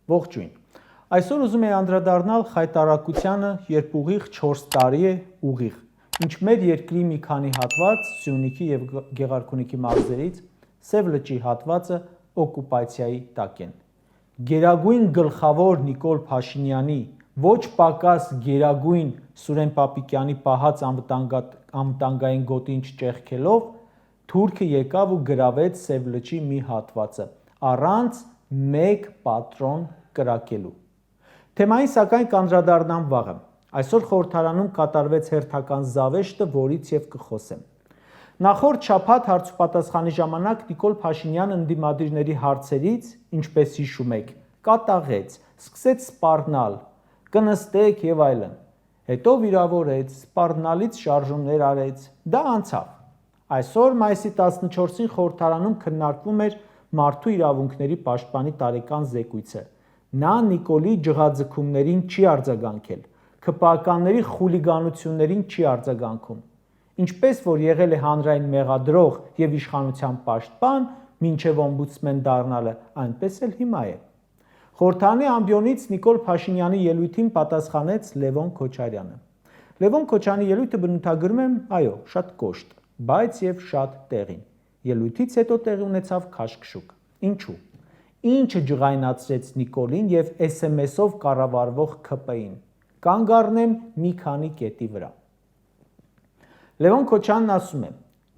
Ողջույն։ Այսօր ուզում եմ անդրադառնալ խայտառակությանը, երբ ուղիղ 4 տարի է ուղիղ, ինչ մեր երկրի մի քանի հատված Սյունիքի եւ Գեղարքունիքի մարզերից Սև լճի հատվածը օկուպացիայի տակ են։ Գերագույն գլխավոր Նիկոլ Փաշինյանի ոչ պակաս գերագույն Սուրեն Պապիկյանի պահած անվտանգային գոտին չճեղքելով թուրքը եկավ ու գրավեց Սև լճի մի հատվածը առանց մեկ պատրոն կրակելու։ Թեմային սակայն կանդրադառնամ վաղը։ Այսօր խորհրդարանում կատարվեց հերթական զավեշտը, որից եւ կխոսեմ։ Նախորդ շաբաթ հարցուպատասխանի ժամանակ Նիկոլ Փաշինյանը ընդդիմադիրների հարցերից, ինչպես հիշում եք, կատաղեց, սկսեց սպառնալ, կնստեք եւ այլն։ Հետո վիրավորեց, սպառնալից շարժումներ արեց, դա անցավ։ Այսօր մայիսի 14-ին խորհրդարանում քննարկվում էր Մարդու իրավունքների պաշտպանի տարեկան զեկույցը։ Նա Նիկոլի ջղաձգումներին չի արձագանքել, ԿՊԱ-ականների խուլիգանություններին չի արձագանքում։ Ինչպես որ եղել է հանրային մեղադրող եւ իշխանության պաշտպան, մինչեւ օմբուդսմեն դառնալը, այնպես էլ հիմա է։ Խորհրդարանի ամբիոնից Նիկոլ Փաշինյանի ելույթին պատասխանեց Լևոն Քոչարյանը։ Լևոն Քոչարյանի ելույթը բնութագրում եմ, այո, շատ կոշտ, բայց եւ շատ տեղին։ Ելույթից հետո տեղի ունեցավ քաշքշուկ։ Ինչու՞։ Ինչը ջղայնացրեց Նիկոլին եւ SMS-ով կառավարվող ԿՊ-ին։ Կանգ առնեմ մի քանի կետի վրա։ Լևոն Քոչարյանն ասում է.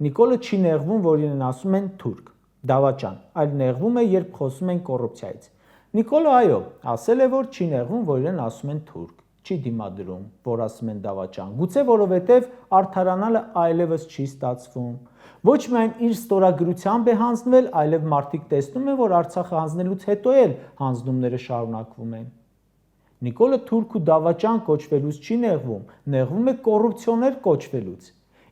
Նիկոլը չի նեղվում, որ իրեն ասում են թուրք, դավաճան, այլ նեղվում է, երբ խոսում են կոռուպցիայից։ Նիկոլը այո, ասել է, որ չի նեղվում, որ իրեն ասում են թուրք, չի դիմադրում, որ ասում են դավաճան, գուցե որովհետև արդարանալը այլևս չի ստացվում։ Ոչ միայն իր ստորագրությամբ է հանձնվել, այլև մարդիկ տեսնում են, որ Արցախը հանձնելուց հետո էլ հանձնումները շարունակվում են։ Նիկոլը թուրք ու դավաճան կոչվելուց չի նեղվում, նեղվում է կոռուպցիոներ կոչվելուց։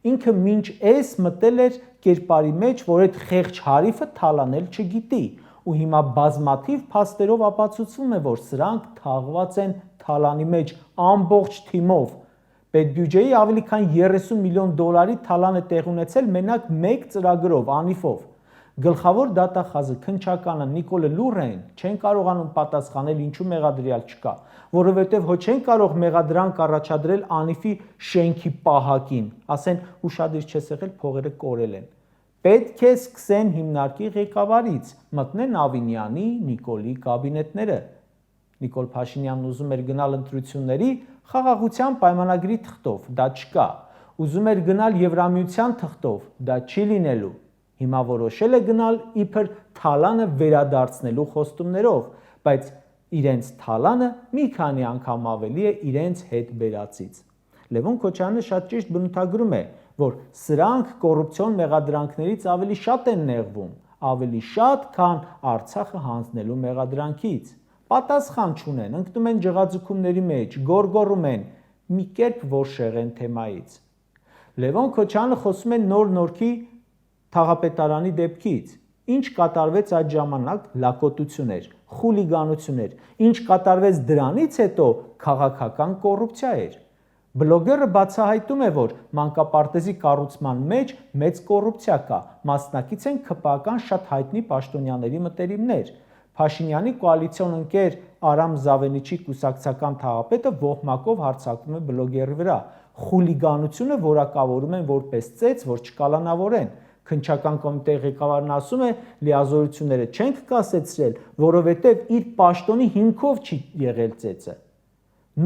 Ինքը մինչ էս մտել էր կերպարի մեջ, որ այդ խեղճ հարիվը թալանել չգիտի, ու հիմա բազմաթիվ փաստերով ապացուցվում է, որ սրանք թաղված են թալանի մեջ ամբողջ թիմով։ Պետբյուջեի ավելի քան 30 միլիոն դոլարի թալան է տեղ ունեցել մենակ մեկ ծրագրով, անիվով։ Գլխավոր դատախազը քննչականը Նիկոլը լուր են, չեն կարողանում պատասխանել ինչու մեղադրյալ չկա, որովհետև հո չեն կարող մեղադրանք առաջադրել անիվի շենքի պահակին, ասեն ուշադիր չես եղել, փողերը կորել են։ Պետք է սկսեն հիմնարկի ղեկավարից, մտնեն Ավինյանի, Նիկոլի կաբինետները։ Նիկոլ Փաշինյանն ուզում էր գնալ ընտրությունների խաղաղության պայմանագրի թղթով, դա չկա։ Ուզում էր գնալ Եվրամիության թղթով, դա չի լինելու։ Հիմա որոշել է գնալ իբր թալանը վերադարձնելու խոստումներով, բայց իրենց թալանը մի քանի անգամ ավելի է իրենց հետ բերածից։ Լևոն Քոչարյանը շատ ճիշտ բնութագրում է, որ սրանք կոռուպցիոն մեղադրանքներից ավելի շատ են նեղվում, ավելի շատ, քան Արցախը հանձնելու մեղադրանքից։ Պատասխան չունեն, ընկնում են ջղաձգումների մեջ, գոռգոռում են, մի կերպ որ շեղեն թեմայից։ Լևոն Քոչարյանը խոսում է նոր Նորքի թաղապետարանի դեպքից, ինչ կատարվեց այդ ժամանակ լակոտություններ, խուլիգանություններ, ինչ կատարվեց դրանից հետո քաղաքական կոռուպցիա էր։ Բլոգերը բացահայտում է, որ մանկապարտեզի կառուցման մեջ մեծ կոռուպցիա կա, մասնակից են ԿՊԱ-ական շատ հայտնի պաշտոնյաների մտերիմներ։ Փաշինյանի կոալիցիոն ընկեր Արամ Զավենիչի կուսակցական թաղապետը ոհմակով հարձակվում է բլոգերի վրա։ Խուլիգանությունը որակավորում են որպես ծեծ, որ չկալանավորեն։ Քննչական կոմիտեի ղեկավարն ասում է, լիազորությունները չենք կասեցրել, որովհետև իր պաշտոնի հիմքով չի եղել ծեծը։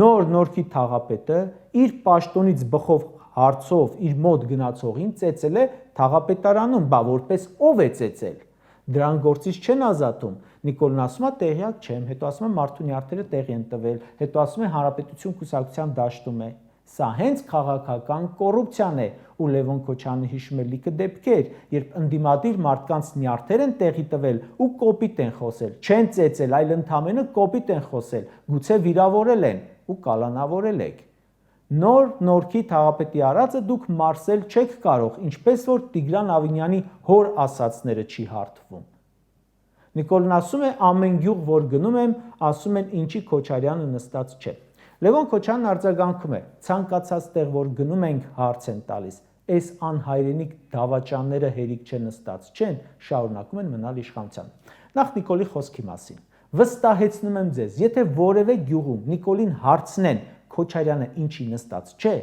Նոր Նորքի թաղապետը իր պաշտոնից բխով հարցով իր մոտ գնացողին ծեծել է թաղապետարանում, բա որպես ով է ծեծել։ Դրան գործից չեն ազատում։ Նիկոլն ասում է տեղյակ չեմ, հետո ասում է մարդու նյարդերը տեղի են տվել, հետո ասում է Հանրապետություն կուսակցության դաշտում է։ Սա հենց քաղաքական կոռուպցիան է, ու Լևոն Քոչարյանը հիշում է լիքը դեպքեր, երբ ընդդիմադիր մարդկանց նյարդեր են տեղի տվել ու կոպիտ են խոսել, չեն ծեծել, այլ ընդամենը կոպիտ են խոսել, գուցե վիրավորել են ու կալանավորել եք։ Նոր Նորքի թաղապետի արածը դուք մարսել չեք կարող, ինչպես որ Տիգրան Ավինյանի հոր ասածները չի հարթվում։ Նիկոլն ասում է ամեն գյուղ, որ գնում եմ, ասում են ինչի Քոչարյանը նստած չէ։ Լևոն Քոչարյանն արձագանքում է. ցանկացած տեղ, որ գնում ենք, հարց են տալիս, այս անհայրենիք դավաճանները հերիք չեն նստած չեն, շարունակում են մնալ իշխանության։ Նախ Նիկոլի խոսքի մասին։ Վստահեցնում եմ ձեզ, եթե որևէ գյուղում Նիկոլին հարցնեն Քոչարյանը ինչի նստած չէ,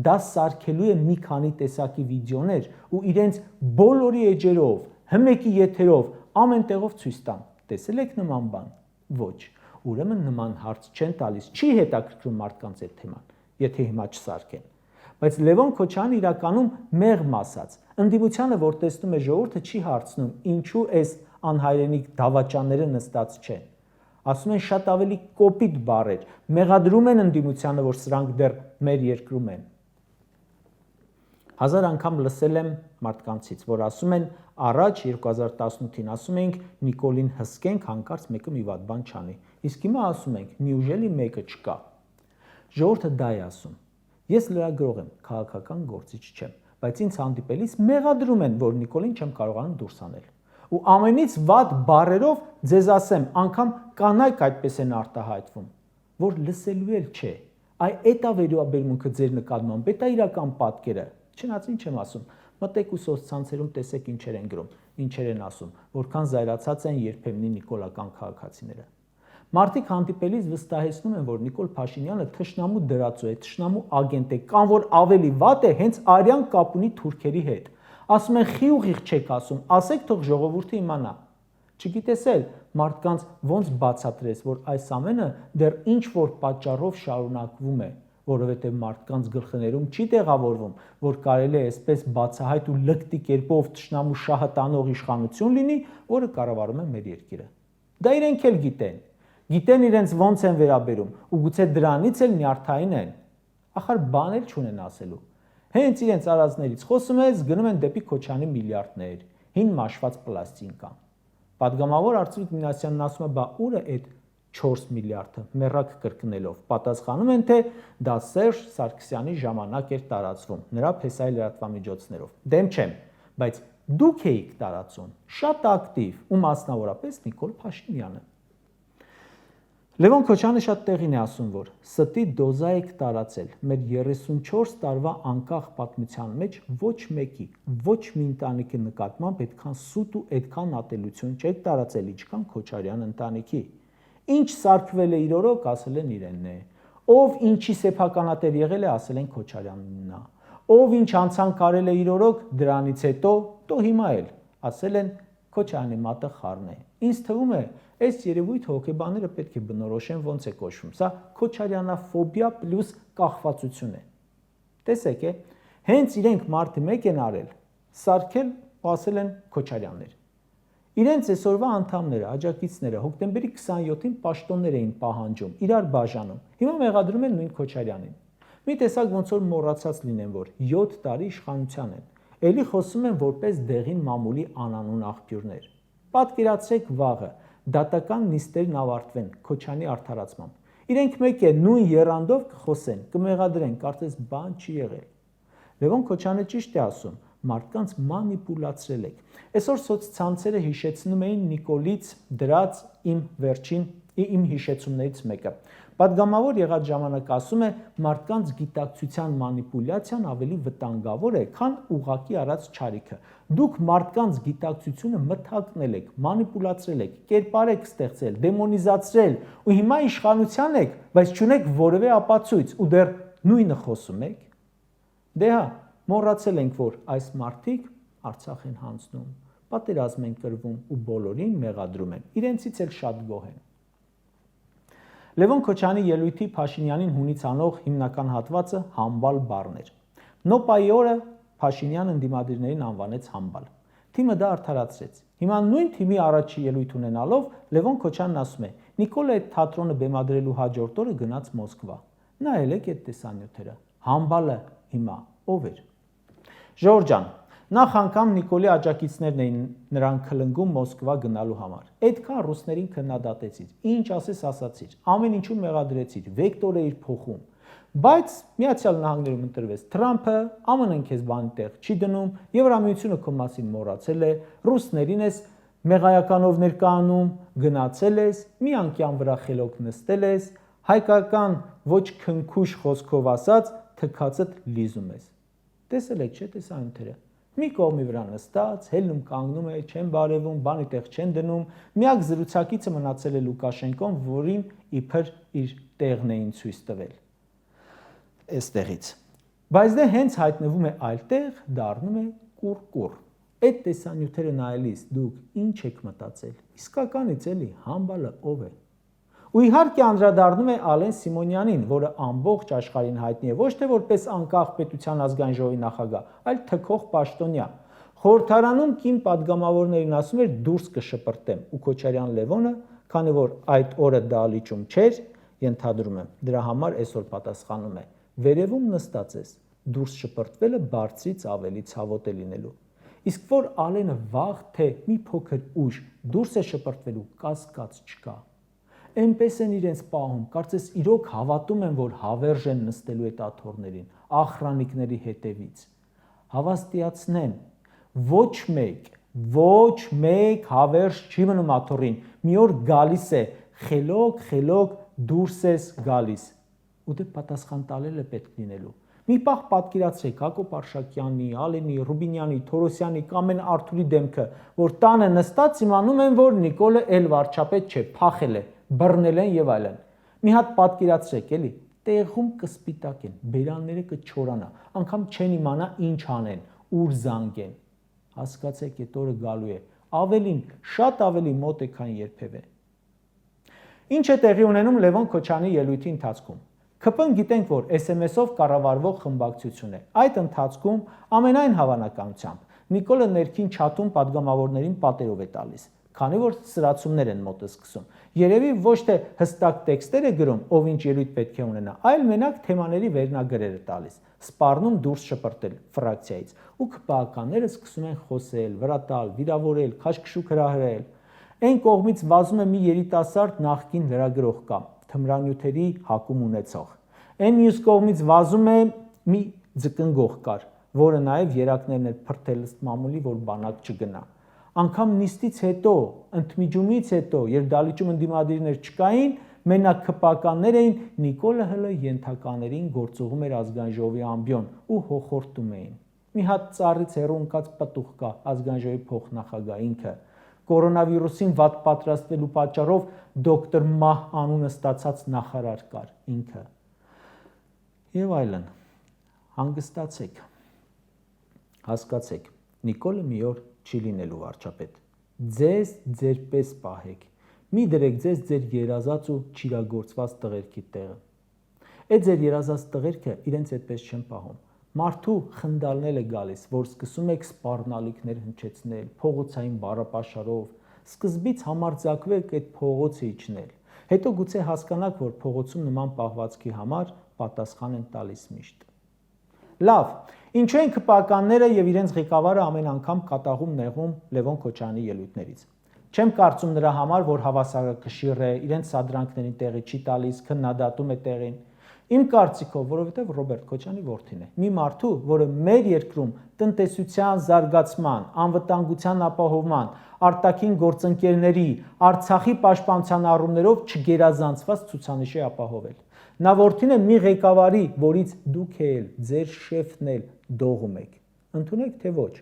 դա սարքելու է մի քանի տեսակի վիդեոներ ու իրենց բոլորի էջերով, հմեկի եթերով, ամեն տեղով ցույց տան։ Տեսել եք նման բան։ Ոչ։ Ուրեմն նման հարց չեն տալիս, չի հետաքրքրում մարդկանց այդ թեման, եթե հիմա չսարքեն։ Բայց Լևոն Քոչարյանը իրականում մեղմ ասած, ընդդիմությանը, որ տեսնում է ժողովուրդը, չի հարցնում, ինչու այս անհայրենիք դավաճանները նստած չեն։ Ասում են շատ ավելի կոպիտ բառեր, մեղադրում են ընդդիմությանը, որ սրանք դեռ մեր երկրում են։ 1000 անգամ լսել եմ մարդկանցից, որ ասում են առաջ 2018-ին ասում էինք Նիկոլին հսկենք, հանկարծ մեկը մի վատ բան չանի։ Իսկ հիմա ասում ենք, նիուժելի մեկը չկա։ Ժողովուրդը դա է ասում։ Ես լրագրող եմ, քաղաքական գործիչ չեմ, բայց ինձ հանդիպելիս մեղադրում են, որ Նիկոլին չեմ կարողանում դուրս անել։ Ու ամենից վատ բառերով ձեզ ասեմ, անգամ կանայք այդպես են արտահայտվում, որ լսելու էլ չէ։ Այդ է վերաբերմունքը ձեր նկատմամբ, դա իրական պատկերը։ Չնայած ինչ եմ ասում, մտեք ու սոցցանցերում տեսեք ինչեր են գրում, ինչեր են ասում, որքան զայրացած են երբեմնի նիկոլական քաղաքացիները։ Մարդիկ հանդիպելիս վստահեցնում են, որ Նիկոլ Փաշինյանը թշնամու դրածո է, թշնամու ագենտ է, կամ որ ավելի վատ է, հենց արյան կապ ունի թուրքերի հետ։ Ասում են խի ուղիղ չեք ասում, ասեք թող ժողովուրդը իմանա։ Չգիտես էլ մարդկանց ոնց բացատրես, որ այս ամենը դեռ ինչ որ պատճառով շարունակվում է, որովհետև մարդկանց գլխներում չի տեղավորվում, որ կարելի է այսպես բացահայտ ու լկտի կերպով թշնամու շահը տանող իշխանություն լինի, որը կառավարում է մեր երկիրը։ Դա իրենք էլ գիտեն իրենց ոնց են վերաբերում ու գուցե դրանից էլ նյարդային են։ Ախր բան էլ չունեն ասելու։ Հենց իրենց արածներից խոսում ես, գնում են դեպի Քոչարյանի միլիարդներ, հին մաշված պլաստինկա։ Պատգամավոր Արծվիկ Մինասյանն ասում է, բա ուր է այդ 4 միլիարդը, մեռակ կրկնելով։ Պատասխանում են, թե դա Սերժ Սարգսյանի ժամանակ էր տարածվում, նրա փեսայի լրատվամիջոցներով։ Դեմ չեմ, բայց դուք էիք տարածում, շատ ակտիվ ու մասնավորապես Նիկոլ Փաշինյանը։ Լևոն Քոչարյանը շատ տեղին է ասում, որ ստի դոզա եք տարածել, մեր 34 տարվա անկախ պատմության մեջ ոչ մեկի, ոչ մի ընտանիքի նկատմամբ այդքան սուտ ու այդքան ատելություն չեք տարածել, ինչքան Քոչարյան ընտանիքի։ Ինչ սարքվել է իր օրոք, ասել են իրենն է։ Ով ինչի սեփականատեր եղել է, ասել են Քոչարյանն է։ Ով ինչ անցանք արել է իր օրոք, դրանից հետո, դո հիմա էլ, ասել են Քոչարյանի մատը խառն է։ Ինձ թվում է, այս երևույթը հոգեբանները պետք է բնորոշեն ոնց է կոչվում։ Սա Քոչարյանաֆոբիա պլյուս կախվածություն է։ Տեսեք, հենց իրենք մարտի 1 են արել, սարքել ու ասել են Քոչարյաններ։ Իրենց այսօրվա անդամները, աջակիցները հոկտեմբերի 27-ին պաշտոններ էին պահանջում, իրար բաժանում։ Հիմա մեղադրում են նույն Քոչարյանին։ Մի տեսակ ոնց որ մոռացած լինեն, որ 7 տարի իշխանության են։ Էլի խոսում են որպես դեղին մամուլի անանուն աղբյուրներ։ Պատկերացրեք վաղը դատական նիստերն ավարտվեն Քոչարյանի արդարացմամբ։ Իրենք մեկ է նույն եռանդով կխոսեն, կմեղադրեն, կարծես բան չի եղել։ Լևոն Քոչարյանը ճիշտ է ասում, մարդկանց մանիպուլացրել եք։ Այսօր սոցցանցերը հիշեցնում էին Նիկոլից դրած իմ հիշեցումներից մեկը։ Պատգամավոր եղած ժամանակ ասում է, մարդկանց գիտակցության մանիպուլյացիան ավելի վտանգավոր է, քան ուղղակի արած չարիքը։ Դուք մարդկանց գիտակցությունը մթակնել եք, մանիպուլացրել եք, կերպար եք ստեղծել, դեմոնիզացրել ու հիմա իշխանության եք, բայց չունեք որևէ ապացույց ու դեռ նույնը խոսում եք։ Դե հա, մոռացել ենք, որ այս մարդիկ Արցախ են հանձնում, պատերազմ են կրվում ու բոլորին մեղադրում են, իրենցից էլ շատ գոհ են։ Լևոն Քոչարյանի ելույթի Փաշինյանին հունից անող հիմնական հատվածը համբալ բառն էր։ Նոպայի օրը Փաշինյանը ընդդիմադիրներին անվանեց համբալ։ Թիմը դա արդարացրեց։ Հիմա նույն թիմի առաջի ելույթ ունենալով Լևոն Քոչարյանն ասում է. Նիկոլը այդ թատրոնը բեմադրելու հաջորդ օրը գնաց Մոսկվա։ Նայել եք այդ տեսանյութերը։ Համբալը հիմա ով էր։ Ժորժ ջան, նախ անգամ Նիկոլի աջակիցներն էին նրան քլնգում Մոսկվա գնալու համար։ Այդքան ռուսներին քննադատեցիր, ինչ ասես ասացիր, ամեն ինչում մեղադրեցիր, վեկտոր էիր փոխում։ Բայց Միացյալ Նահանգներում ընտրվեց Թրամփը, ԱՄՆ-ն քեզ բանի տեղ չի դնում, Եվրամիությունը քո մասին մոռացել է, ռուսներին ես մեղայականով ներկայանում, գնացել ես, մի անկյան վրա խելոք նստել ես, հայկական ոչ քնքուշ խոսքով ասած թքածդ լիզում ես։ Տեսել եք, չէ՞ տեսանյութերը։ Մի կողմի վրա նստած, հելնում կանգնում է, չեն բարևում, բանի տեղ չեն դնում, միակ զրուցակիցը մնացել է Լուկաշենկոն, որին իբր իր տեղն էին ցույց տվել այստեղից։ Բայց դե հենց հայտնվում է այլ տեղ, դառնում է կուռ։ Այդ տեսանյութերը նայելիս դուք ինչ եք մտածել։ Իսկականից էլի համբալը ով է։ Ու իհարկե անդրադառնում է Ալեն Սիմոնյանին, որը ամբողջ աշխարհին հայտնի է ոչ թե որպես անկախ պետության ազգային ժողովի նախագահ, այլ թքող պաշտոնյա։ Խորհրդարանում կին падգամավորներին ասում էր դուրս կշպրտեմ, ու Քոչարյան Լևոնը, քանի որ այդ օրը դա լիճում չէր, ենթադրում եմ, դրա համար այսօր պատասխանում է. վերևում նստած ես, դուրս շպրտվելը բարձրից ավելի ցավոտ է լինելու։ Իսկ որ Ալենը վաղ թե մի փոքր ուշ դուրս է շպրտվելու, կասկած չկա։ Էնպես են իրենց պահում, կարծես իրոք հավատում են, որ հավերժ են նստելու այդ աթոռներին, ախրանիկների հետևից։ Հավաստիացնեմ, ոչ մեկ հավերժ չի մնում աթոռին, մի օր գալիս է, խելոք դուրս ես գալիս։ Ու դե պատասխան տալել է պետք լինելու։ Մի պահ պատկերացրեք Հակոբ Արշակյանի, Ալենի, Ռուբինյանի, Թորոսյանի, Կամեն Արթուրի դեմքը, որ տանը նստած իմանում են, որ Նիկոլը էլ վարչապետ չէ, փախել է, բռնել են եւ այլն։ Մի հատ պատկերացրեք, էլի, տեղում կսպիտակեն, բերանները կչորանա, անգամ չեն իմանա ինչ անեն, ուր զանգեն։ Հասկացեք, այդ օրը գալու է, ավելին, շատ ավելի մոտ է, քան երբևէ։ Ինչ է տեղի ունենում Լևոն Քոչարյանի ելույթի ընթացքում։ ՔՊ-ն գիտենք, որ SMS-ով կառավարվող խմբակցություն է։ Այդ ընթացքում ամենայն հավանականությամբ Նիկոլը ներքին չաթում падգամավորներին պատերով է տալիս, քանի որ սրացումներ են մոտը սկսում։ Երևի ոչ թե հստակ տեքստեր է գրում, ով ինչ ելույթ պետք է ունենա, այլ մենակ թեմաների վերնագրեր է տալիս, սպառնում դուրս շպրտել ֆրակցիայից, ու ԿՊԱ-ականները սկսում են խոսել, վրա տալ, վիրավորել, քաշքշուկ հրահրել։ Այն կողմից վազում է մի երիտասարդ նախկին լրագրող կա, թմրանյութերի հակում ունեցող։ Այն մյուս կողմից վազում է մի ձկնգող կար, որը նաև երակներն էր փրթել ըստ մամուլի, որ բանակ չգնա։ Անկամ նիստից հետո, ընդմիջումից հետո, երբ դալիճում ընդդիմադիրներ չկային, մենակ ԿՊԱ-ականներ էին, Նիկոլը հլը ենթականերին գործուղում էր ազգային ժողովի ամբիոն ու հոխորտում էին։ Մի հատ ծառից հեռու ընկած պտուղ կա, ազգային ժողովի փոխնախագահ ինքը, կորոնավիրուսին վատ պատրաստվելու պատճառով դոկտոր Մահ անունը ստացած նախարար կար, ինքը։ Եվ այլն, հանգստացեք, հասկացեք, Նիկոլը մի օր չի լինելու վարչապետ, ձեզ ձեր պես պահեք, մի դրեք ձեզ ձեր երազած ու չիրագործված տղերքի տեղը, այդ ձեր երազած տղերքը իրենց այդպես չեն պահում, մարդու խնդալնել է գալիս, որ սկսում եք սպառնալիքներ հնչեցնել, փողոցային բառապաշարով, սկզբից համարձակվեք այդ փողոցը իջնել, հետո գուցե հասկանաք, որ փողոցում նման պահվածքի համար պատասխան են տալիս միշտ։ Լավ, ինչու են ԿՊԱ-ականները եւ իրենց ղեկավարը ամեն անգամ կատաղում նեղում Լևոն Քոչարյանի ելույթներից։ Չեմ կարծում նրա համար, որ հավասարակշիռ է, իրենց սադրանքներին տեղի չի տալիս, քննադատում է տեղին։ Իմ կարծիքով, որովհետև Ռոբերտ Քոչարյանի որդին է, մի մարդու, որը մեր երկրում տնտեսության զարգացման, անվտանգության ապահովման, արտաքին գործընկերների, Արցախի պաշտպանության առումներով չգերազանցված ցուցանիշ է ապահովել։ Նա որդին է մի ղեկավարի, որից դուք էլ, ձեր շեֆն էլ դողում եք։ Ընդունեք թե ոչ,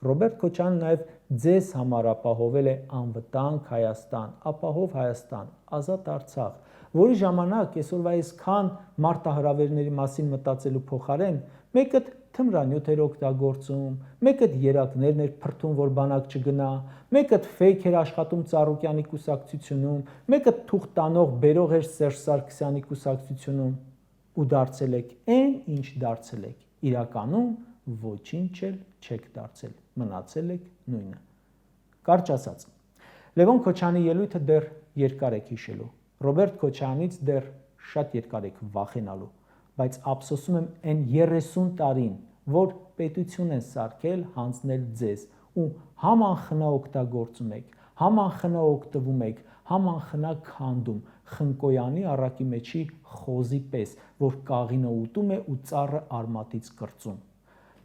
Ռոբերտ Քոչարյանը նաև ձեզ համար ապահովել է անվտանգ Հայաստան, ապահով Հայաստան, ազատ Արցախ, որի ժամանակ այսօրվա այսքան մարտահրավերների մասին մտածելու փոխարեն մեկը թմրանյութ էր օգտագործում, մեկը երակներն էր փրթում, որ բանակ չգնա, մեկը ֆեյք էր աշխատում Ծառուկյանի կուսակցությունում, մեկը թուղթ տանող բերող էր Սերժ Սարգսյանի կուսակցությունում ու դարձել եք այն, ինչ դարձել եք։ Իրականում ոչինչ էլ չեք դարձել, մնացել եք նույնը։ Կարճ ասած, Լևոն Քոչարյանի ելույթը դեռ երկար եք հիշելու, Ռոբերտ Քոչարյանից դեռ շատ երկար եք վախենալու, բայց ափսոսում եմ այն 30 տարին, որ պետություն են սարքել հանձնել ձեզ ու համանխնա օգտագործում եք, համանխնա օգտվում եք, համանխնա քանդում, Խնկոյանի առակի մեջի խոզի պես, որ կաղինը ուտում է ու ծառը արմատից կրծում։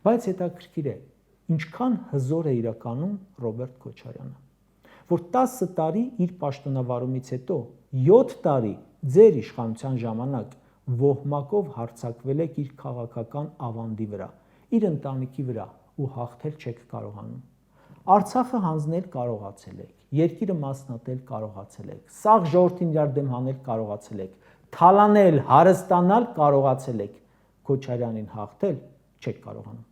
Բայց հետաքրքիր է, ինչքան հզոր է իրականում Ռոբերտ Քոչարյանը, որ 10 տարի իր պաշտոնավարումից հետո 7 տարի ձեր իշխանության ժամանակ ոհմակով հարձակվել եք իր քաղաքական ավանդի վրա, իր ընտանիքի վրա, ու հաղթել չեք կարողանում։ Արցախը հանձնել կարողացել եք, երկիրը մասնատել կարողացել եք, սաղ ժողովրդին իրար դեմ հանել կարողացել եք, թալանել, հարստանալ կարողացել եք, Քոչարյանին հաղթել չեք կարողանում։